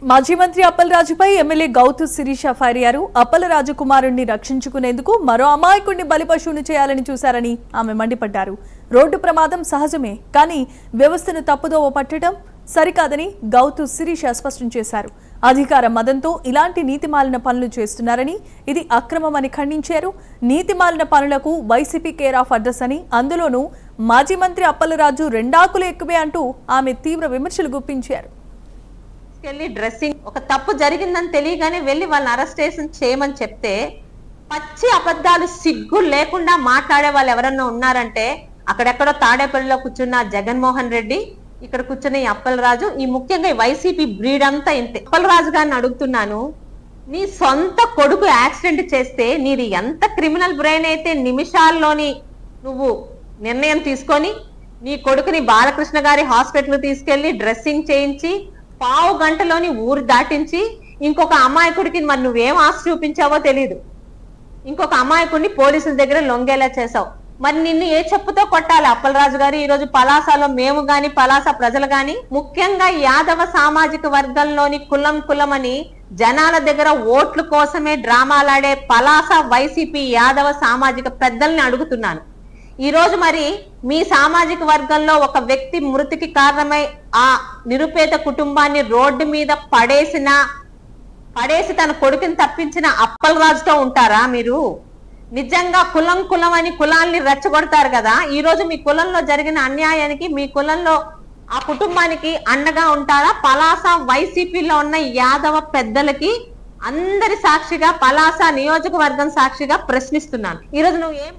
మాజీ మంత్రి అప్పలరాజుపై MLA Gouthu Sirisha fire అయ్యారు. అప్పలరాజు కుమారుణ్ణి రక్షించుకునేందుకు మరో అమాయకుడిని బలిపశువును చేయాలని చూశారని ఆమె మండిపడ్డారు. రోడ్డు ప్రమాదం సహజమే, కానీ వ్యవస్థను తప్పుదోవ పట్టడం సరికాదని గౌతు శిరీష స్పష్టం చేశారు. అధికార మదంతో ఇలాంటి నీతిమాలిన పనులు చేస్తున్నారని, ఇది అక్రమమని ఖండించారు. నీతిమాలిన పనులకు వైసీపీ కేర్ ఆఫ్ అడ్రస్ అని, అందులోనూ మాజీ మంత్రి అప్పలరాజు రెండాకులు ఎక్కువే అంటూ ఆమె తీవ్ర విమర్శలు గుప్పించారు. డ్రెస్సింగ్ ఒక తప్పు జరిగిందని తెలియగానే వెళ్ళి వాళ్ళని అరెస్టేషన్ చేయమని చెప్తే పచ్చి అబద్ధాలు సిగ్గు లేకుండా మాట్లాడే వాళ్ళు ఎవరన్నా ఉన్నారంటే అక్కడెక్కడో తాడేపల్లిలో కూర్చున్న జగన్మోహన్ రెడ్డి, ఇక్కడ కూర్చున్న ఈ అప్పలరాజు, ఈ ముఖ్యంగా వైసీపీ బ్రీడ్ అంతా ఇంతే. అప్పలరాజు గారిని అడుగుతున్నాను, నీ సొంత కొడుకు యాక్సిడెంట్ చేస్తే నీది ఎంత క్రిమినల్ బ్రెయిన్ అయితే నిమిషాల్లోని నువ్వు నిర్ణయం తీసుకొని నీ కొడుకుని బాలకృష్ణ గారి హాస్పిటల్ తీసుకెళ్లి డ్రెస్సింగ్ చేయించి పావు గంటలోని ఊరు దాటించి ఇంకొక అమాయకుడికి మరి నువ్వేం ఆశ చూపించావో తెలీదు, ఇంకొక అమాయకుడిని పోలీసుల దగ్గర లొంగేలా చేసావు. మరి నిన్ను ఏ చెప్పుతో కొట్టాలి అప్పలరాజు గారు? ఈ రోజు పలాసలో మేము గాని పలాస ప్రజలు గాని, ముఖ్యంగా యాదవ సామాజిక వర్గంలోని కులం అని జనాల దగ్గర ఓట్ల కోసమే డ్రామాలాడే పలాస వైసీపీ యాదవ సామాజిక పెద్దల్ని అడుగుతున్నాను. ఈ రోజు మరి మీ సామాజిక వర్గంలో ఒక వ్యక్తి మృతికి కారణమై ఆ నిరుపేద కుటుంబాన్ని రోడ్డు మీద పడేసి తన కొడుకుని తప్పించిన అప్పలరాజుతో ఉంటారా మీరు? నిజంగా కులం అని కులాల్ని రెచ్చగొడతారు కదా. ఈ రోజు మీ కులంలో జరిగిన అన్యాయానికి, మీ కులంలో ఆ కుటుంబానికి అండగా ఉంటారా? పలాస వైసీపీలో ఉన్న యాదవ పెద్దలకి అందరి సాక్షిగా, పలాస నియోజకవర్గం సాక్షిగా ప్రశ్నిస్తున్నాను. ఈ రోజు నువ్వు ఏం